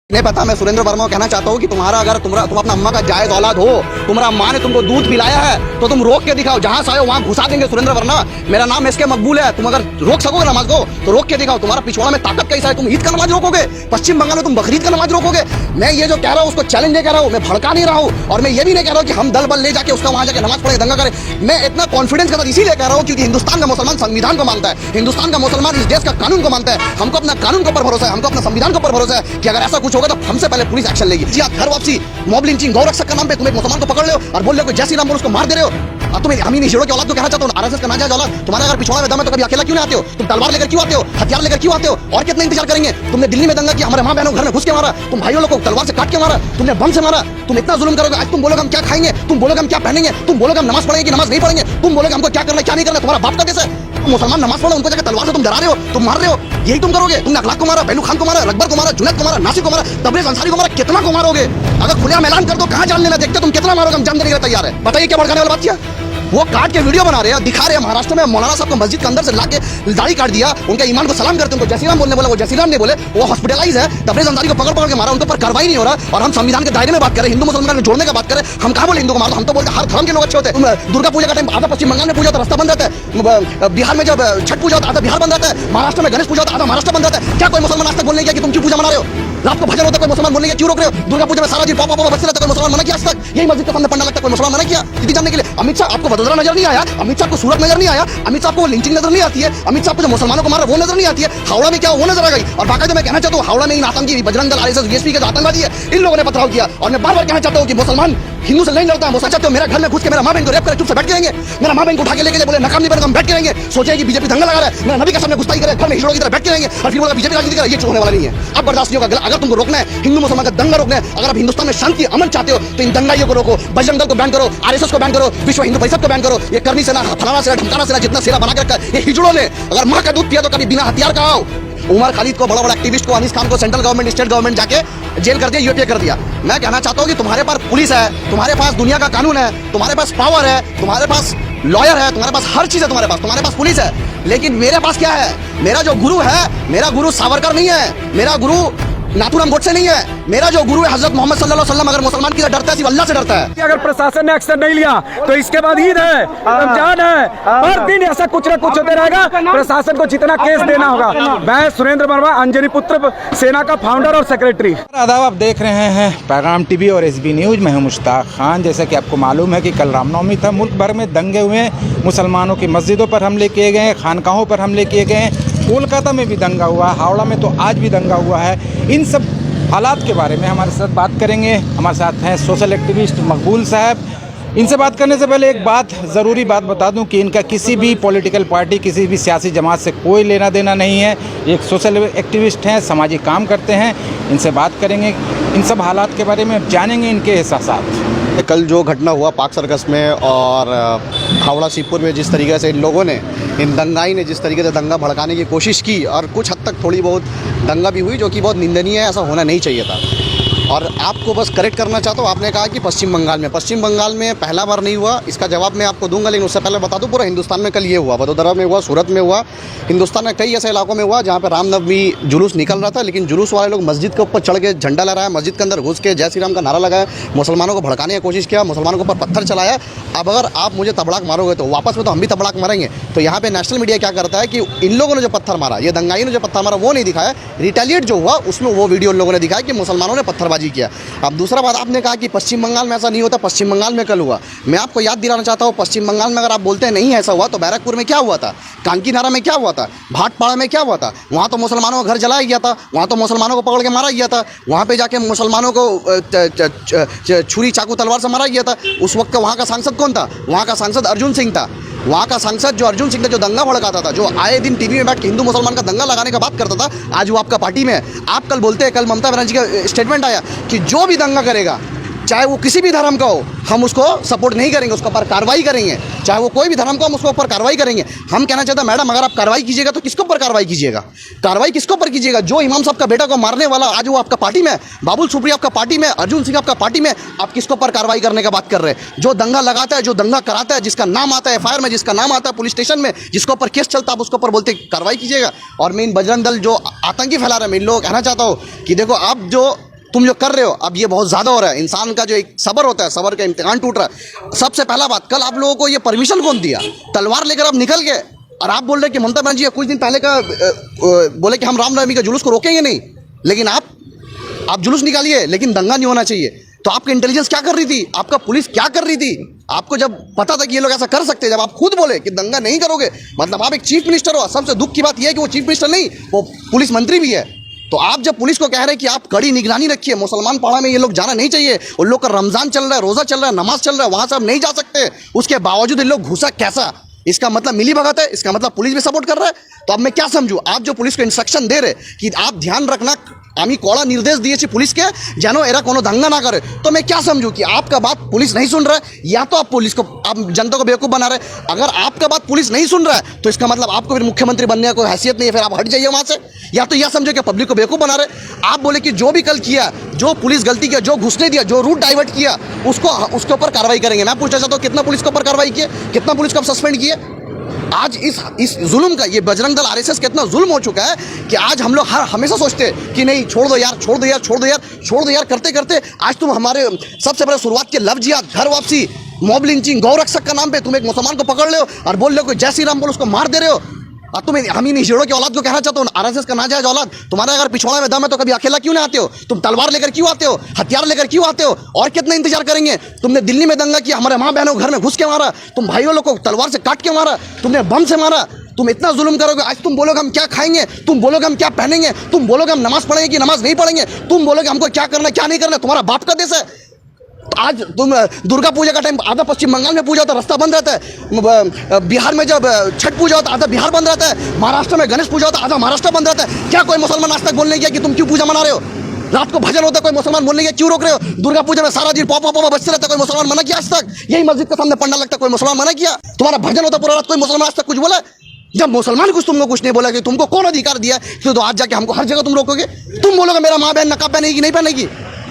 नहीं पता। मैं सुरेंद्र वर्मा को कहना चाहता हूँ कि तुम्हारा अगर तुम अपना अम्मा का जायज औलाद हो, तुम्हारा माँ ने तुमको दूध पिलाया है तो तुम रोक के दिखाओ, जहाँ से आए वहाँ घुसा देंगे। सुरेंद्र वर्मा, मेरा नाम एसके मकबूल है। तुम अगर रोक सकोगे नमाज को तो रोक के दिखाओ। तुम्हारा पिछवाड़ा में ताकत कैसा है? तुम ईद का नमाज रोकोगे? पश्चिम बंगाल में तुम बकरीद का नमाज रोकोगे? मैं ये जो कह रहा हूँ उसको चैलेंज नहीं कर रहा हूँ, मैं भड़का नहीं रहा हूँ, और मैं ये भी नहीं कह रहा हूँ कि हम दल बल ले जाके उसका वहाँ जाके नमाज पढ़े दंगा करे। मैं इतना कॉन्फिडेंस के साथ इसीलिए कह रहा हूँ क्योंकि हिंदुस्तान का मुसलमान संविधान को मानता है, हिंदुस्तान का मुसलमान इस देश का कानून को मानता है। हमको अपना कानून के ऊपर भरोसा है, हमको अपना संविधान के ऊपर भरोसा है कि अगर ऐसा कुछ होगा तो हमसे पहले पुलिस एक्शन लेगी। जी हाँ, घर वापसी, मॉब लिंचिंग, गौ रक्षक का नाम पे तुम एक मुसलमान को पकड़ रहे हो और बोल रहे हो कि जय श्री राम बोल, उसको मार दे रहे हो। और तुम हम ही के औलाद को कहना चाहते हो, आरएसएस का नाजायज औलाद। तुम्हारा अगर पिछवाड़ा में दम है तो कभी अकेला क्यों नहीं आते हो? तुम तलवार लेकर क्यों आते हो? हथियार लेकर क्यों आते हो? और कितना इंतजार करेंगे? तुमने दिल्ली में दंगा किया, हमारे माँ बहनों घर में घुस के मारा, तुम भाइयों लोग को तलवार से काट के मारा, तुमने बम से मारा। तुम इतना जुल्म करोगे, आज तुम बोलोगे हम क्या खाएंगे, तुम बोलोगे हम क्या पहनेंगे, तुम बोलोगे हम नमाज पढ़ेंगे कि नमाज नहीं पढ़ेंगे, तुम बोलोगे हमको क्या करना क्या नहीं करना। तुम्हारा बाप का देश है, मुसलमान नमाज पढ़ो, उनको जाकर तलवार से तुम डरा रहे हो, तुम मार रहे हो। यही तुम करोगे? तुमने अखलाक को मारा, पहलू खान को मारा, अकबर को मारा, जुनैद को मारा, नासिर को मारा, तबरेज अंसारी को मारा, कितना को मारोगे? अगर खुलेआम ऐलान कर दो, कहाँ जान लेना, देखते तुम कितना मारोगे, हम जान देने के लिए तैयार है। बताइए क्या भड़काने वाली बात किया? वो काट के वीडियो बना रहे हैं, दिखा रहे हैं महाराष्ट्र में मौलाना साहब को मस्जिद के अंदर से लाके दाढ़ी काट दिया, उनके ईमान को सलाम करते, उनको जय श्री राम बोलने बोला, वो जय श्री राम नहीं बोले, वो हॉस्पिटलाइज है। तबरेज अंसारी को पकड़ के मारा, उनके ऊपर कार्रवाई नहीं हो रहा, और हम संविधान के दायरे में बात करें, हिंदू मुसलमान को जोड़ने का बात करें। हम कहाँ बोले हिंदू को मारो? हम तो बोलते हर धर्म के लोग अच्छे होते हैं। दुर्गा पूजा का टाइम आधा पश्चिम बंगाल में पूजा तो रास्ता बंद रहता है, बिहार में जब छठ पूजा होता है आधा बिहार बंद रहता है, महाराष्ट्र में गणेश पूजा होता है आधा महाराष्ट्र बंद रहता है। क्या कोई मुसलमान आज तक बोलने किया कि तुम क्यों पूजा मना रहे हो? रात को भजन होता है, कोई मुसलमान बोलने क्यों रोक रहे हो? दुर्गा पूजा में सारा दिन पापा पापा बचते रहता है, कोई मुसलमान मना किया आज तक? यही मस्जिद के सामने पंडा लगता है, कोई मुसलमान मना किया दीदी जानने के लिए? अमित शाह आपको वडोदरा नजर नहीं आया? अमित शाह को सूरत नजर नहीं आया? अमित शाह को लिंचिंग नजर नहीं आती है? अमित शाह को जो मुसलमानों को मारा वो नजर नहीं आती है? हावड़ा में क्या वो नजर आ गई? और बाकायदा मैं कहना चाहता हूँ हावड़ा में इन आतंकी बजरंग दल आरएसएस बीएसपी के जो आतंकवादी है, इन लोगों ने पथराव किया। और मैं बार बार कहना चाहता हूँ कि मुसलमान हिंदू से नहीं लड़ता है। वो चाहते हो मेरा घर में घुस के मेरा माँ बहन को रेप करे, चुप से बैठ के रहेंगे? मेरा माँ बहन को उठा के लेके बोले नकाम नहीं बनेगा, हम बैठ के रहेंगे? सोचे कि बीजेपी दंगा लगा रहा है, मेरा नबी के सामने गुस्ताखी करे, घर में हिजड़ों की तरह बैठ के रहेंगे और फिर बोला बीजेपी राजनीति करे? ये होने वाला नहीं है। अब बर्दाश्त नहीं होगा। अगर तुमको रोकना है हिंदू मुसलमान का दंगा रोकना है, अगर आप हिंदुस्तान में शांति अमन चाहते हो तो इन दंगाइयों को रोको, बजरंग दल को बैन करो, आरएसएस को बैन करो, विश्व हिंदू परिषद को बैन करो, ये करनी सेना, फलाना सेना, ढमकाना सेना, जितना सेना बना के रखा है ये हिजड़ों ने। अगर माँ का दूध पिया तो कभी बिना हथियार का आओ। उमर खालिद को, बड़ा बड़ा एक्टिविस्ट को, अनीस खान को सेंट्रल गवर्नमेंट स्टेट गवर्नमेंट जाके जेल कर दिया, यूपीए कर दिया। मैं कहना चाहता हूँ कि तुम्हारे पास पुलिस है, तुम्हारे पास दुनिया का कानून है, तुम्हारे पास पावर है, तुम्हारे पास लॉयर है, तुम्हारे पास हर चीज है, तुम्हारे पास पुलिस है। लेकिन मेरे पास क्या है? मेरा जो गुरु है, मेरा गुरु सावरकर नहीं है, मेरा गुरु नाथूराम गोडसे नहीं है, मेरा जो गुरु है हजरत मोहम्मद सल्लल्लाहु अलैहि वसल्लम। अगर मुसलमान की डरता है सिर्फ अल्लाह से डरता है। अगर प्रशासन ने एक्शन नहीं लिया तो इसके बाद ईद है, रमजान है, हर दिन ऐसा कुछ ना कुछ होते रहेगा। प्रशासन को जितना केस देना होगा। मैं सुरेंद्र वर्मा, अंजनी पुत्र सेना का फाउंडर और सेक्रेटरी। आदाब, आप देख रहे हैं पैगाम टीवी और एसबी न्यूज। मैं हूं मुश्ताक खान। जैसा कि आपको मालूम है कि कल रामनवमी था, मुल्क भर में दंगे हुए, मुसलमानों की मस्जिदों पर हमले किए गए, खानकाहों पर हमले किए गए, कोलकाता में भी दंगा हुआ, हावड़ा में तो आज भी दंगा हुआ है। इन सब हालात के बारे में हमारे साथ बात करेंगे। हमारे साथ हैं सोशल एक्टिविस्ट मकबूल साहब। इनसे बात करने से पहले एक बात, ज़रूरी बात बता दूं कि इनका किसी भी पॉलिटिकल पार्टी, किसी भी सियासी जमात से कोई लेना देना नहीं है। एक सोशल एक्टिविस्ट हैं, सामाजिक काम करते हैं। इनसे बात करेंगे, इन सब हालात के बारे में जानेंगे इनके एहसासात। कल जो घटना हुआ पाक सर्कस में और हावड़ा सीपुर में, जिस तरीके से इन लोगों ने, इन दंगाई ने जिस तरीके से दंगा भड़काने की कोशिश की और कुछ हद तक थोड़ी बहुत दंगा भी हुई, जो कि बहुत निंदनीय है, ऐसा होना नहीं चाहिए था। और आपको बस करेक्ट करना चाहता हूँ, आपने कहा कि पश्चिम बंगाल में पहला बार नहीं हुआ। इसका जवाब मैं आपको दूंगा, लेकिन उससे पहले बता दूं पूरा हिंदुस्तान में कल ये हुआ। वडोदरा में हुआ, सूरत में हुआ, हिंदुस्तान में कई ऐसे इलाकों में हुआ जहाँ पे रामनवमी जुलूस निकल रहा था, लेकिन जुलूस वाले लोग मस्जिद के ऊपर चढ़ के झंडा लहराया, मस्जिद के अंदर घुस के जय श्री राम का नारा लगाया, मुसलमानों को भड़काने की कोशिश किया, मुसलमानों के ऊपर पत्थर चलाया। अब अगर आप मुझे तबड़ाक मारोगे तो वापस में तो हम भी तबड़ाक मारेंगे। तो यहाँ पे नेशनल मीडिया क्या करता है कि इन लोगों ने जो पत्थर मारा, ये दंगाई ने जो पत्थर मारा वो नहीं दिखाया, रिटेलिएट जो हुआ उसमें वो वीडियो उन लोगों ने दिखाया कि मुसलमानों ने पत्थरबाजी किया। अब दूसरा बात, आपने कहा कि पश्चिम बंगाल में ऐसा नहीं होता, पश्चिम बंगाल में कल हुआ। मैं आपको याद दिलाना चाहता हूँ, पश्चिम बंगाल में अगर आप बोलते हैं नहीं ऐसा हुआ, तो बैरकपुर में क्या हुआ था, कांकीनारा में क्या हुआ था, भाटपाड़ा में क्या हुआ था? वहाँ तो मुसलमानों का घर जलाया गया था, वहाँ तो मुसलमानों को पकड़ के मारा गया था, वहाँ पे जाके मुसलमानों को छुरी चाकू तलवार से मारा गया था। उस वक्त वहाँ का सांसद कौन था? वहाँ का सांसद अर्जुन सिंह था। वहाँ का सांसद जो अर्जुन सिंह था, जो दंगा भड़काता था, जो आए दिन टीवी में बैठ के हिंदू मुसलमान का दंगा लगाने का बात करता था, आज वो आपका पार्टी में है। आप कल बोलते हैं, कल ममता बनर्जी का स्टेटमेंट आया कि जो भी दंगा करेगा, चाहे वो किसी भी धर्म का हो, हम उसको सपोर्ट नहीं करेंगे, उसके ऊपर कार्रवाई करेंगे। चाहे वो कोई भी धर्म का, हम उसके ऊपर कार्रवाई करेंगे। हम कहना चाहते हैं मैडम, अगर आप कार्रवाई कीजिएगा तो किसके ऊपर कार्रवाई कीजिएगा? कार्रवाई किसके ऊपर कीजिएगा? जो इमाम साहब का बेटा को मारने वाला आज वो आपका पार्टी में है, बाबुल सुप्रिया आपका पार्टी में, अर्जुन सिंह आपका पार्टी में, आप किसके ऊपर कार्रवाई करने का बात कर रहे हैं? जो दंगा लगाता है, जो दंगा कराता है, जिसका नाम आता है एफआईआर में, जिसका नाम आता है पुलिस स्टेशन में, जिसके ऊपर केस चलता है, आप उसके ऊपर बोलते कार्रवाई कीजिएगा। और मैं इन बजरंग दल जो आतंकी फैला रहे हैं, मैं इन लोगों को कहना चाहता हूँ कि देखो, आप जो तुम जो कर रहे हो अब ये बहुत ज्यादा हो रहा है। इंसान का जो एक सब्र होता है, सब्र का इम्तिहान टूट रहा है। सबसे पहला बात, कल आप लोगों को ये परमिशन कौन दिया? तलवार लेकर आप निकल गए और आप बोल रहे कि ममता बनर्जी कुछ दिन पहले का बोले कि हम रामनवमी का जुलूस को रोकेंगे नहीं, लेकिन आप जुलूस निकालिए लेकिन दंगा नहीं होना चाहिए। तो आपकी इंटेलिजेंस क्या कर रही थी? आपका पुलिस क्या कर रही थी? आपको जब पता था कि ये लोग ऐसा कर सकते हैं, जब आप खुद बोले कि दंगा नहीं करोगे, मतलब आप एक चीफ मिनिस्टर हो। सबसे दुख की बात यह है कि वो चीफ मिनिस्टर नहीं, वो पुलिस मंत्री भी है। तो आप जब पुलिस को कह रहे हैं कि आप कड़ी निगरानी रखिए, मुसलमान पाड़ा में ये लोग जाना नहीं चाहिए, उन लोग का रमजान चल रहा है, रोजा चल रहा है, नमाज चल रहा है, वहां से आप नहीं जा सकते, उसके बावजूद इन लोग घुसा कैसा? इसका मतलब मिली भगत है, इसका मतलब पुलिस भी सपोर्ट कर रहा है। तो अब मैं क्या समझूं? आप जो पुलिस को इंस्ट्रक्शन दे रहे कि आप ध्यान रखना, आमी कड़ा निर्देश दिए पुलिस के जानो एरा कोनो दंगा ना करे, तो मैं क्या समझूं कि आपका बात पुलिस नहीं सुन रहा है, या तो आप पुलिस को, आप जनता को बेवकूफ बना रहे। अगर आपका बात पुलिस नहीं सुन रहा है तो इसका मतलब आपको फिर मुख्यमंत्री बनने का कोई हैसियत नहीं है, फिर आप हट जाइए वहां से। या तो यह समझो कि पब्लिक को बेवकूफ बना रहे। आप बोले कि जो भी कल किया, जो पुलिस गलती किया, जो घुसने दिया, जो रूट डाइवर्ट किया, उसके ऊपर कार्रवाई करेंगे। मैं पूछना चाहता हूँ कितना पुलिस के ऊपर कार्रवाई किए, कितना पुलिस को सस्पेंड किए? आज इस जुल्म का, ये बजरंग दल आरएसएस का इतना जुल्म हो चुका है कि आज हम लोग हमेशा सोचते हैं कि नहीं छोड़ दो यार, छोड़ दो यार, छोड़ दो यार, छोड़ दो यार, करते करते आज तुम हमारे सबसे पहले शुरुआत के लफ्ज याद, घर वापसी, मॉब लिंचिंग, गौ रक्षक का नाम पे तुम एक मुसलमान को पकड़ रहे हो और बोल रहे हो जय श्री राम बोल, उसको मार दे रहे हो। और तुम हम इन हिजड़ों की औलाद को कहना चाहते हो आरएसएस का नाजायज औलाद। तुम्हारे अगर पिछवाड़े में दम है तो कभी अकेला क्यों नहीं आते हो? तुम तलवार लेकर क्यों आते हो? हथियार लेकर क्यों आते हो? और कितना इंतजार करेंगे? तुमने दिल्ली में दंगा किया, हमारे माँ बहनों घर में घुस के मारा, तुम भाइयों लोग को तलवार से काट के मारा, तुमने बम से मारा। तुम इतना जुल्म करोगे, आज तुम बोलोगे हम क्या खाएंगे, तुम बोलोगे हम क्या पहनेंगे, तुम बोलोगे हम नमाज पढ़ेंगे कि नमाज नहीं पढ़ेंगे, तुम बोलोगे हमको क्या करना क्या नहीं करना। तुम्हारा बाप का देश है। आज तुम दुर्गा पूजा का टाइम आधा पश्चिम बंगाल में पूजा होता है, रास्ता बंद रहता है। बिहार में जब छठ पूजा होता है आधा बिहार बंद रहता है। महाराष्ट्र में गणेश पूजा होता है आधा महाराष्ट्र बंद रहता है। क्या कोई मुसलमान आज तक बोलने गया कि तुम क्यों पूजा मना रहे हो? रात को भजन होता है, कोई मुसलमान बोलने गया क्यों रोक रहे हो? दुर्गा पूजा में सारा दिन पॉपा पॉपा बजते रहता है, कोई मुसलमान मना किया आज तक? यही मस्जिद के सामने पंडा लगता है, कोई मुसलमान मना किया? तुम्हारा भजन होता पूरा रात, कोई मुसलमान आज तक कुछ बोला? जब मुसलमान कुछ तुमको कुछ नहीं बोला कि तुमको कौन अधिकार दिया तो आज जाके हमको हर जगह तुम रोकोगे? तुम बोलोगे मेरा माँ बहन नकाब पहनेगी नहीं पहनेगी,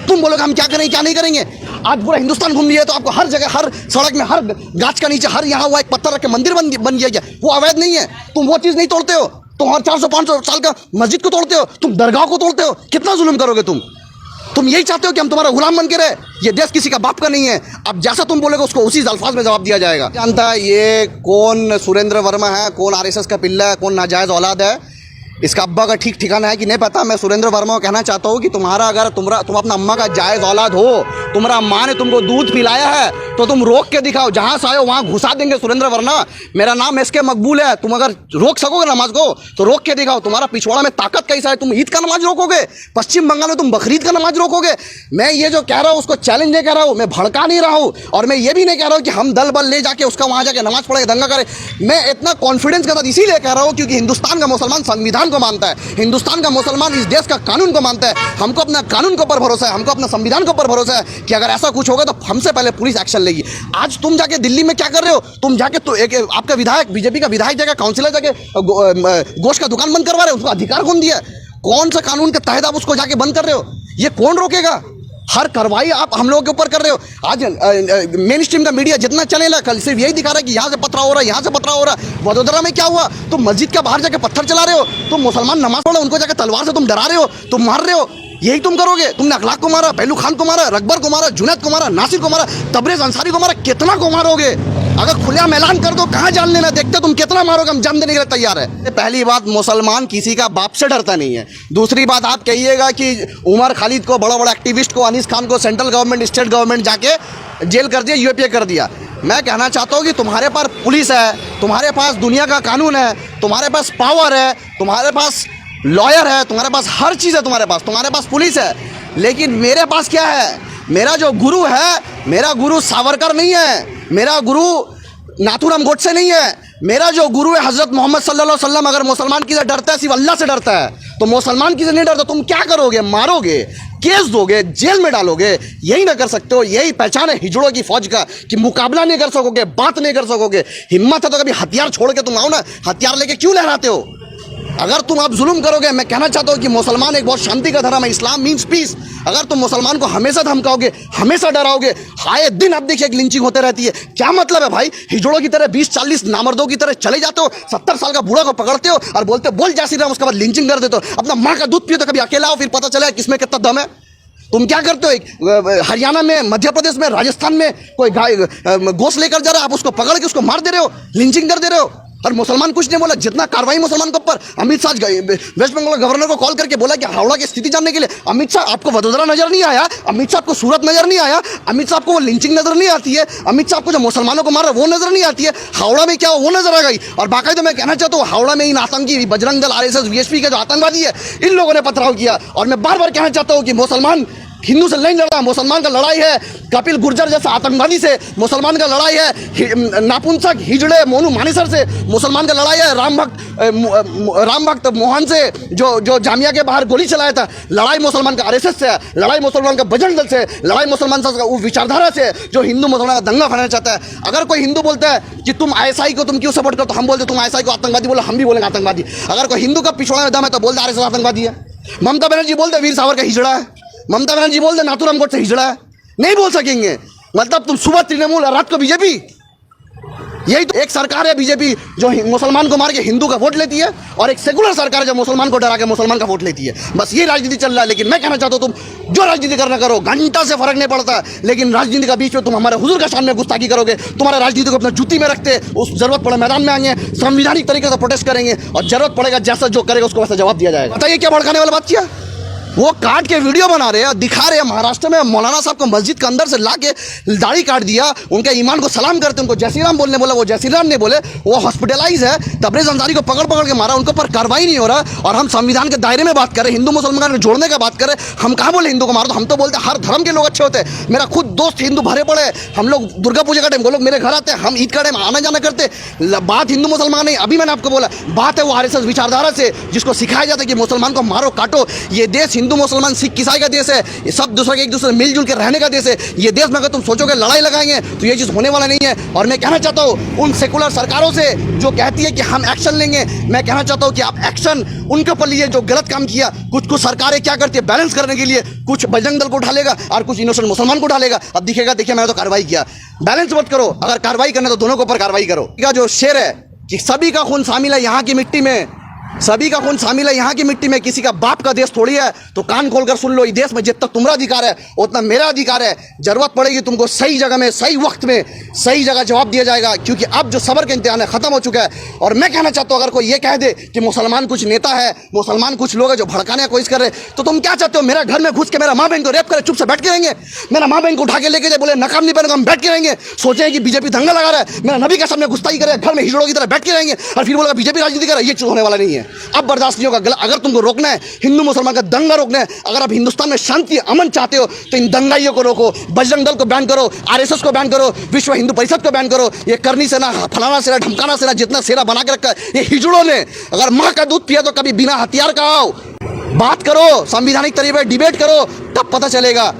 तुम बोलोगे हम क्या करेंगे क्या नहीं करेंगे। आज पूरा हिंदुस्तान घूम लिया तो आपको हर जगह, हर सड़क में, हर गाछ का नीचे, हर यहाँ हुआ एक पत्थर रख के मंदिर बन गया क्या? वो अवैध नहीं है? तुम वो चीज़ नहीं तोड़ते हो, तुम हर 400-500 साल का मस्जिद को तोड़ते हो, तुम दरगाह को तोड़ते हो। कितना जुल्म करोगे तुम यही चाहते हो कि हम तुम्हारा गुलाम बन के रहे? ये देश किसी का बाप का नहीं है। अब जैसा तुम बोलेगे उसको उसी अल्फाज में जवाब दिया जाएगा। जानता है ये कौन सुरेंद्र वर्मा है, कौन आरएसएस का पिल्ला है, कौन नाजायज औलाद है, इसका अब्बा का ठीक ठिकाना है कि नहीं पता। मैं सुरेंद्र वर्मा को कहना चाहता हूँ कि तुम्हारा अगर तुम अपना अम्मा का जायज़ औलाद हो, तुम्हारा माँ ने तुमको दूध पिलाया है, तो तुम रोक के दिखाओ। जहाँ से आए वहाँ घुसा देंगे। सुरेंद्र वर्मा, मेरा नाम एसके मकबूल है। तुम अगर रोक सकोगे नमाज को तो रोक के दिखाओ। तुम्हारा पिछवाड़ा में ताकत कैसा है? तुम ईद का नमाज रोकोगे? पश्चिम बंगाल में तुम बकरीद का नमाज रोकोगे? मैं ये जो कह रहा हूँ उसको चैलेंज नहीं कर रहा हूँ, मैं भड़का नहीं रहा हूँ, और मैं ये भी नहीं कह रहा हूँ कि हम दल बल ले जाके उसका वहाँ जाके नमाज पढ़े दंगा करे। मैं इतना कॉन्फिडेंस के साथ इसीलिए कह रहा हूँ क्योंकि हिंदुस्तान का मुसलमान संविधान को मानता है, हिंदुस्तान का मुसलमान इस देश का कानून को मानता है। हमको अपना कानून के ऊपर भरोसा है, हमको अपना संविधान के ऊपर भरोसा है कि अगर ऐसा कुछ होगा तो हमसे पहले पुलिस एक्शन लेगी। आज तुम जाके दिल्ली में क्या कर रहे हो? तुम जाके तो एक आपका विधायक, बीजेपी का विधायक जाके काउंसिलर जाके गोश्त का दुकान बंद करवा रहे हो, उसको अधिकार कौन दिया? कौन सा कानून के तहत आप उसको जाके बंद कर रहे हो? ये कौन रोकेगा? हर कार्रवाई आप हम लोगों के ऊपर कर रहे हो। आज मेन स्ट्रीम का मीडिया जितना चलेगा कल सिर्फ यही दिखा रहा है कि यहाँ से पथराव हो रहा है, यहाँ से पथराव हो रहा है। वडोदरा में क्या हुआ? तुम मस्जिद के बाहर जाके पत्थर चला रहे हो, तुम मुसलमान नमाज पढ़ो उनको जाके तलवार से तुम डरा रहे हो, तुम मार रहे हो। यही तुम करोगे? तुमने अखलाक को मारा, पहलू खान को मारा, रकबर को मारा, जुनैद को मारा, नासिर को मारा, तबरेज अंसारी को मारा, कितना को मारोगे? अगर खुला ऐलान कर दो कहाँ जान लेना, देखते तुम कितना मारोगे, हम जान देने के लिए तैयार है। पहली बात, मुसलमान किसी का बाप से डरता नहीं है। दूसरी बात, आप कहिएगा कि उमर खालिद को, बड़ा बड़ा एक्टिविस्ट को, अनीस खान को सेंट्रल गवर्नमेंट, स्टेट गवर्नमेंट जाके जेल कर दिया, यूएपीए कर दिया। मैं कहना चाहता हूँ कि तुम्हारे पास पुलिस है, तुम्हारे पास दुनिया का कानून है, तुम्हारे पास पावर है, तुम्हारे पास लॉयर है, तुम्हारे पास हर चीज़ है, तुम्हारे पास पुलिस है। लेकिन मेरे पास क्या है? मेरा जो गुरु है, मेरा गुरु सावरकर नहीं है, मेरा गुरु नाथूराम गोडसे नहीं है, मेरा जो गुरु है हजरत मोहम्मद सल्लल्लाहु अलैहि वसल्लम। अगर मुसलमान किसी से डरता है, सिर्फ अल्लाह से डरता है, तो मुसलमान किसी से नहीं डरता। तुम क्या करोगे? मारोगे, केस दोगे, जेल में डालोगे। यही ना कर सकते हो? यही पहचान है हिजड़ों की फौज का कि मुकाबला नहीं कर सकोगे, बात नहीं कर सकोगे। हिम्मत है तो कभी हथियार छोड़ के तुम आओ ना। हथियार लेके क्यों लहराते हो? अगर तुम आप जुल्म करोगे, मैं कहना चाहता हूँ कि मुसलमान एक बहुत शांति का धर्म है, इस्लाम मीन्स पीस। अगर तुम मुसलमान को हमेशा धमकाओगे, हमेशा डराओगे, आए दिन आप देखिए लिंचिंग होते रहती है। क्या मतलब है भाई? हिजड़ों की तरह 20-40 नामर्दों की तरह चले जाते हो, 70 साल का बूढ़ा को पकड़ते हो और बोलते बोल जैसी रहा, उसके बाद लिंचिंग कर देते हो। अपना माँ का दूध पियो तो कभी अकेला हो, फिर पता चला किसमें कितना दम है। तुम क्या करते हो? हरियाणा में, मध्य प्रदेश में, राजस्थान में कोई गाय गोश्त लेकर जा रहा है, आप उसको पकड़ के उसको मार दे रहे हो, लिंचिंग कर दे रहे हो, और मुसलमान कुछ नहीं बोला। जितना कार्रवाई मुसलमान के ऊपर, अमित शाह वेस्ट बंगाल गवर्नर को कॉल करके बोला कि हावड़ा की स्थिति जानने के लिए। अमित शाह आपको वडोदरा नजर नहीं आया, अमित शाह आपको सूरत नजर नहीं आया, अमित शाह आपको वो लिंचिंग नजर नहीं आती है, अमित शाह आपको जो मुसलमानों को मारा वो नजर नहीं आती है, हावड़ा में क्या वो नजर आ गई। और बाकायदा मैं कहना चाहता हूँ, हावड़ा में इन आतंकी बजरंग दल, RSS, VSP के जो आतंकवादी है, इन लोगों ने पथराव किया। और मैं बार बार कहना चाहता हूँ कि मुसलमान हिंदू से नहीं लड़ा, मुसलमान का लड़ाई है कपिल गुर्जर जैसा आतंकवादी से, मुसलमान का लड़ाई है नापुंसक हिजड़े मोनू मानेसर से, मुसलमान का लड़ाई है राम भक्त मोहन से जो जामिया के बाहर गोली चलाया था। लड़ाई मुसलमान का RSS से है, लड़ाई मुसलमान का बजरंग दल से, लड़ाई मुसलमान का वो विचारधारा से जो हिंदू मुसलमान का दंगा फैलाना चाहता है। अगर कोई हिंदू बोलता है कि तुम ISI को तुम क्यों सपोर्ट करते हो, हम बोलते तुम ISI को आतंकवादी बोलो, हम भी बोलेंगे आतंकवादी। अगर कोई हिंदू का पिछड़ा में दम है तो बोलते RSS आतंकवादी है। ममता बनर्जी बोलते वीर सावरकर हिजड़ा है, ममता बनर्जी बोलते नाथूराम गोडसे हिजड़ा है, नहीं बोल सकेंगे। मतलब तुम सुबह तृणमूल और रात को बीजेपी, यही तो एक सरकार है बीजेपी जो मुसलमान को मार के हिंदू का वोट लेती है, और एक सेकुलर सरकार है जो मुसलमान को डरा के मुसलमान का वोट लेती है। बस ये राजनीति चल रहा है। लेकिन मैं कहना चाहता हूँ, तुम जो राजनीति करना करो, घंटा से फर्क नहीं पड़ता, लेकिन राजनीति का बीच में तुम हमारे हुजूर का सामने गुस्ताखी करोगे, तुम्हारे राजनीति को अपना जूती में रखते, उस जरूरत पड़े मैदान में आएंगे, संविधानिक तरीके से प्रोटेस्ट करेंगे, और जरूरत पड़ेगा जैसा जो करेगा उसको वैसा जवाब दिया जाएगा। बताइए क्या भड़काने वाला बात किया? वो काट के वीडियो बना रहे हैं, दिखा रहे हैं महाराष्ट्र में मौलाना साहब को मस्जिद के अंदर से ला के दाढ़ी काट दिया, उनके ईमान को सलाम करते, उनको जय श्री राम बोलने बोला, वो जय श्री राम नहीं बोले, वो हॉस्पिटलाइज है। तबरेज अंसारी को पकड़ पकड़ के मारा, उनके ऊपर कार्रवाई नहीं हो रहा, और हम संविधान के दायरे में बात करें, हिंदू मुसलमान को जोड़ने का बात करें। हम कहाँ बोले हिंदू को मारो, हम तो बोलते हर धर्म के लोग अच्छे होते हैं। मेरा खुद दोस्त हिंदू भरे पड़े, हम लोग दुर्गा पूजा का टाइम वो लोग मेरे घर आते हैं, हम ईद का टाइम आना जाना करते। बात हिंदू मुसलमान नहीं, अभी मैंने आपको बोला बात है वो RSS विचारधारा से, जिसको सिखाया जाता है कि मुसलमान को मारो काटो। ये देश हिंदू मुसलमान सिख ईसाई का देश है, ये सब दूसरे के एक दूसरे मिलजुल के रहने का देश है। ये देश में अगर तुम सोचोगे लड़ाई लगाएंगे तो ये चीज़ होने वाला नहीं है। और मैं कहना चाहता हूँ उन सेकुलर सरकारों से जो कहती है कि हम एक्शन लेंगे, मैं कहना चाहता हूँ कि आप एक्शन उनके ऊपर लिए जो गलत काम किया। कुछ सरकारें क्या करती है, बैलेंस करने के लिए कुछ बजरंग दल को उठा लेगा और कुछ इनोसेंट मुसलमान को उठा लेगा। अब दिखेगा देखिए मैंने तो कार्रवाई किया। बैलेंस मत करो, अगर कार्रवाई करना तो दोनों के ऊपर कार्रवाई करो। जो शेर है कि सभी का खून शामिल है यहाँ की मिट्टी में, सभी का खून शामिल है यहाँ की मिट्टी में, किसी का बाप का देश थोड़ी है। तो कान खोलकर सुन लो, इस देश में जितना तुम्हारा अधिकार है उतना मेरा अधिकार है। जरूरत पड़ेगी तुमको सही जगह में, सही वक्त में, सही जगह जवाब दिया जाएगा, क्योंकि अब जो सबर का इम्तिहान है खत्म हो चुका है। और मैं कहना चाहता हूँ, अगर कोई ये कह दे कि मुसलमान कुछ नेता है, मुसलमान कुछ लोग हैं जो भड़काने की कोशिश कर रहे, तो तुम क्या चाहते हो? मेरा घर में घुस के मेरा माँ बहन को रेप करे, चुप से बैठ के रहेंगे? मेरा माँ बहन को उठा के लेके जाए, बोले नकाब नहीं पहनकर हम बैठ के रहेंगे? सोचे कि बीजेपी दंगा लगा रहा है, मेरा नबी के सामने गुस्ताखी करे, घर में हिजड़ों की तरह बैठ के रहेंगे, और फिर बोलेगा बीजेपी राजनीति कर रहा है? ये चीज होने वाला नहीं है। अब बर्दाश्त नहीं होगा। अगर तुमको रोकना है, हिंदू मुसलमान का दंगा रोकना है, अगर आप हिंदुस्तान में शांति अमन चाहते हो तो इन दंगाइयों को रोको। बजरंग दल को बैन करो, RSS को बैन करो, विश्व हिंदू परिषद को बैन करो। ये करनी सेना, फलाना सेना, ढमकाना सेना, जितना सेना बना के रखा है ये हिजड़ों ने। अगर माँ का दूध पिया तो कभी बिना हथियार का आओ, बात करो, संवैधानिक तरीके पर डिबेट करो, तब पता चलेगा।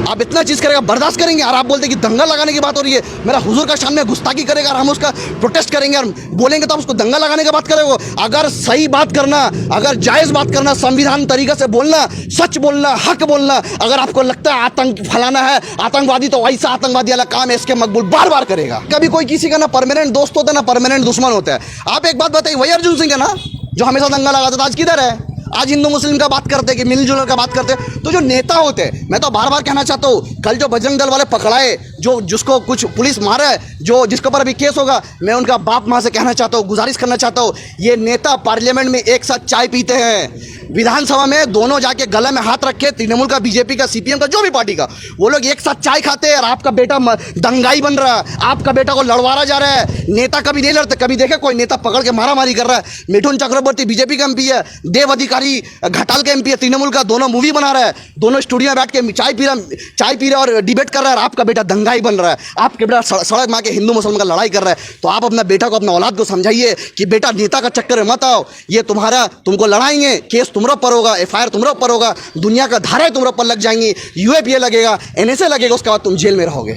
आप इतना चीज करेगा बर्दाश्त करेंगे, और आप बोलते कि दंगा लगाने की बात हो रही है, मेरा हुजूर का सामने गुस्ताखी करेगा और हम उसका प्रोटेस्ट करेंगे और बोलेंगे तो आप उसको दंगा लगाने की बात करेंगे? अगर सही बात करना, अगर जायज बात करना, संविधान तरीके से बोलना, सच बोलना, हक बोलना, अगर आपको लगता है आतंक फैलाना है, आतंकवादी, तो ऐसा आतंकवादी वाला काम SK मकबूल बार बार करेगा। कभी कोई किसी का ना परमानेंट दोस्त होता है ना परमानेंट दुश्मन होता है। आप एक बात बताइए, वही अर्जुन सिंह है ना जो हमेशा दंगा लगाता था, आज किधर है? आज हिंदू मुस्लिम का बात करते कि मिलजुल का बात करते। तो जो नेता होते, मैं तो बार बार कहना चाहता हूँ, कल जो बजरंग दल वाले पकड़ाए, जो जिसको कुछ पुलिस मारा है, जो जिसके ऊपर अभी केस होगा, मैं उनका बाप माँ से कहना चाहता हूँ, गुजारिश करना चाहता हूँ, ये नेता पार्लियामेंट में एक साथ चाय पीते हैं, विधानसभा में दोनों जाके गले में हाथ रखे, तृणमूल का, बीजेपी का, CPM का, जो भी पार्टी का, वो लोग एक साथ चाय खाते हैं। और आपका बेटा दंगाई बन रहा है, आपका बेटा को लड़वारा जा रहा है। नेता कभी नहीं लड़ते, कभी देखे कोई नेता पकड़ के मारामारी कर रहा है? मिठुन चक्रवर्ती BJP का MP है, देव अधिकारी घाटाल का MP है, तृणमूल का, दोनों मूवी बना रहा है, दोनों स्टूडियो में बैठ के चाय पी रहा और डिबेट कर रहा है। और आपका बेटा दंगाई बन रहा है, आपके बेटा सड़क मार के हिंदू मुसलमान का लड़ाई कर रहा है। तो आप अपना बेटा को, अपना औलाद को समझाइए कि बेटा नेता का चक्कर में मत आओ, ये तुमको लड़ाएंगे, केस तुम्हारे ऊपर होगा, FIR तुम्हारे ऊपर होगा, दुनिया का धाराएं तुम्हारे ऊपर लग जाएंगी, UAPA लगेगा, NSA लगेगा, उसके बाद तुम जेल में रहोगे।